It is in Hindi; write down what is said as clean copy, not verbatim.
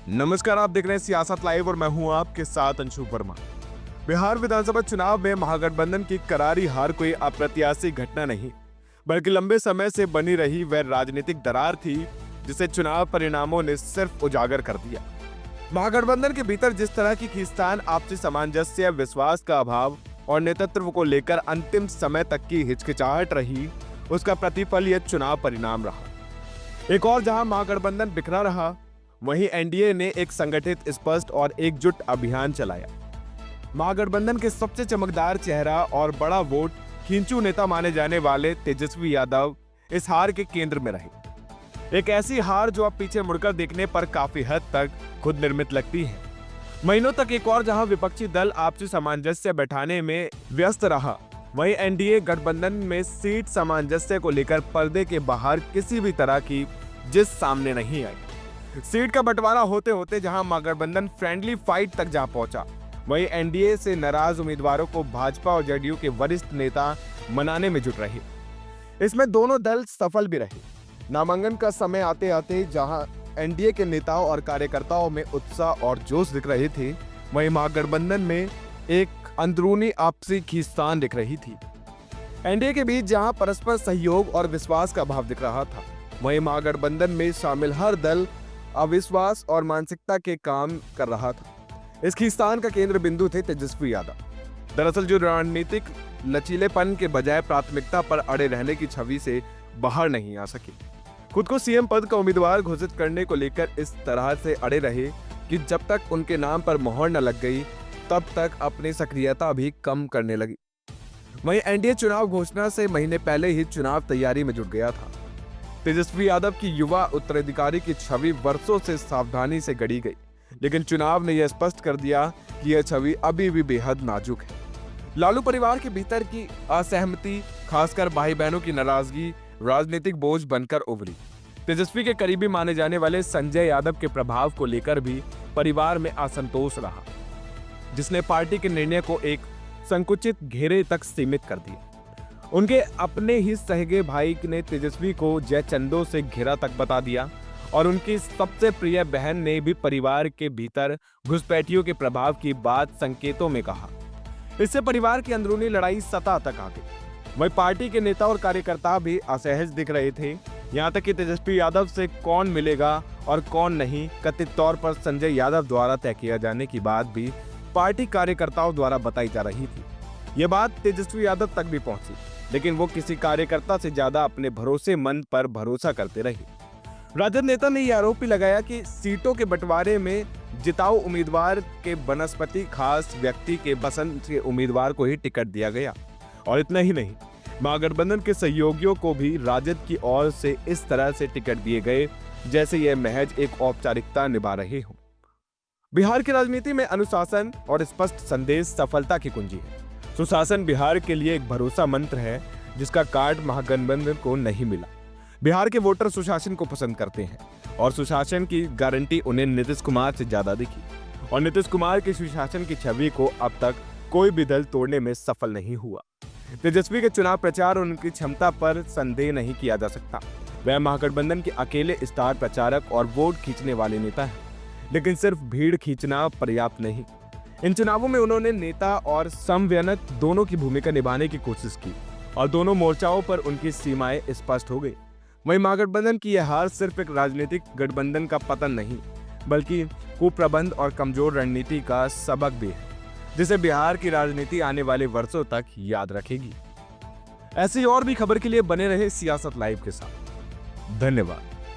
नमस्कार, आप देख रहे हैं सियासत लाइव और मैं हूं आपके साथ अंशु वर्मा। बिहार विधानसभा चुनाव में महागठबंधन की करारी हार कोई अप्रत्याशित घटना नहीं, बल्कि लंबे समय से बनी रही वह राजनीतिक दरार थी जिसे चुनाव परिणामों ने सिर्फ उजागर कर दिया। महागठबंधन के भीतर जिस तरह की खींचतान, आपसी सामंजस्य, विश्वास का अभाव और नेतृत्व को लेकर अंतिम समय तक की हिचकिचाहट रही, उसका प्रतिफल यह चुनाव परिणाम रहा। एक और जहां महागठबंधन बिखरा रहा, वहीं एनडीए ने एक संगठित, स्पष्ट और एकजुट अभियान चलाया। महागठबंधन के सबसे चमकदार चेहरा और बड़ा वोट खींचू नेता माने जाने वाले तेजस्वी यादव इस हार के केंद्र में रहे। एक ऐसी हार जो अब पीछे मुड़कर देखने पर काफी हद तक खुद निर्मित लगती है। महीनों तक एक और जहां विपक्षी दल आपसी सामंजस्य बैठाने में व्यस्त रहा, वहीं एनडीए गठबंधन में सीट सामंजस्य को लेकर पर्दे के बाहर किसी भी तरह की जिस सामने नहीं आई। सीट का बंटवारा होते होते जहां महागठबंधन फ्रेंडली फाइट तक जा पहुंचा, वहीं एनडीए से नाराज उम्मीदवारों को भाजपा और जेडीयू के वरिष्ठ नेता मनाने में जुट रहे। इसमें दोनों दल सफल भी रहे। नामांकन का समय आते आते जहां एनडीए के नेताओं और कार्यकर्ताओं में उत्साह और जोश दिख रहे थे, वहीं महागठबंधन में एक अंदरूनी आपसी खींचतान दिख रही थी। एनडीए के बीच जहां परस्पर सहयोग और विश्वास का भाव दिख रहा था, वहीं महागठबंधन में शामिल हर दल अविश्वास और मानसिकता के काम कर रहा था। इस खींचतान का केंद्र बिंदु थे तेजस्वी यादव। दरअसल जो रणनीतिक लचीलेपन के बजाय प्राथमिकता पर अड़े रहने की छवि से बाहर नहीं आ सके, खुद को सीएम पद का उम्मीदवार घोषित करने को लेकर इस तरह से अड़े रहे कि जब तक उनके नाम पर मोहर न लग गई, तब तक अपनी सक्रियता भी कम करने लगी। वहीं एनडीए चुनाव घोषणा से महीने पहले ही चुनाव तैयारी में जुट गया था। तेजस्वी यादव की युवा उत्तराधिकारी की छवि वर्षों से सावधानी से गढ़ी गई, लेकिन चुनाव ने यह स्पष्ट कर दिया कि यह छवि अभी भी बेहद नाजुक है। लालू परिवार के भीतर की असहमति, खासकर भाई बहनों की नाराजगी, राजनीतिक बोझ बनकर उभरी। तेजस्वी के करीबी माने जाने वाले संजय यादव के प्रभाव को लेकर भी परिवार में असंतोष रहा, जिसने पार्टी के निर्णय को एक संकुचित घेरे तक सीमित कर दिया। उनके अपने ही सहेगे भाई ने तेजस्वी को जय चंदो से घेरा तक बता दिया और उनकी सबसे प्रिय बहन ने भी परिवार के भीतर घुसपैठियों के प्रभाव की बात संकेतों में कहा। इससे परिवार की अंदरूनी लड़ाई सतह तक आ गई। वही पार्टी के नेता और कार्यकर्ता भी असहज दिख रहे थे। यहाँ तक कि तेजस्वी यादव से कौन मिलेगा और कौन नहीं, कथित तौर पर संजय यादव द्वारा तय किया जाने की बात भी पार्टी कार्यकर्ताओं द्वारा बताई जा रही थी। ये बात तेजस्वी यादव तक भी पहुंची, लेकिन वो किसी कार्यकर्ता से ज्यादा अपने भरोसेमंद पर भरोसा करते रहे। राजद नेता ने यह आरोप भी लगाया कि सीटों के बंटवारे में जिताऊ उम्मीदवार के बनस्पति खास व्यक्ति के पसंद के उम्मीदवार को ही टिकट दिया गया। और इतना ही नहीं, महागठबंधन के सहयोगियों को भी राजद की ओर से इस तरह से टिकट दिए गए जैसे यह महज एक औपचारिकता निभा रहे हों। बिहार की राजनीति में अनुशासन और स्पष्ट संदेश सफलता की कुंजी है। सुशासन बिहार के लिए एक भरोसा मंत्र है जिसका कार्ड महागठबंधन को नहीं मिला। बिहार के वोटर सुशासन को पसंद करते हैं और सुशासन की गारंटी उन्हें नीतीश कुमार से ज्यादा दिखी, और नीतीश कुमार के सुशासन की छवि को अब तक कोई भी दल तोड़ने में सफल नहीं हुआ। तेजस्वी के चुनाव प्रचार और उनकी क्षमता पर संदेह नहीं किया जा सकता। वह महागठबंधन के अकेले स्टार प्रचारक और वोट खींचने वाले नेता है, लेकिन सिर्फ भीड़ खींचना पर्याप्त नहीं। इन चुनावों में उन्होंने नेता और संवयनक दोनों की भूमिका निभाने की कोशिश की और दोनों मोर्चाओं पर उनकी सीमाएं स्पष्ट हो गई। वहीं महागठबंधन की यह हार सिर्फ एक राजनीतिक गठबंधन का पतन नहीं, बल्कि कुप्रबंध और कमजोर रणनीति का सबक भी है, जिसे बिहार की राजनीति आने वाले वर्षों तक याद रखेगी। ऐसी और भी खबर के लिए बने रहे सियासत लाइव के साथ। धन्यवाद।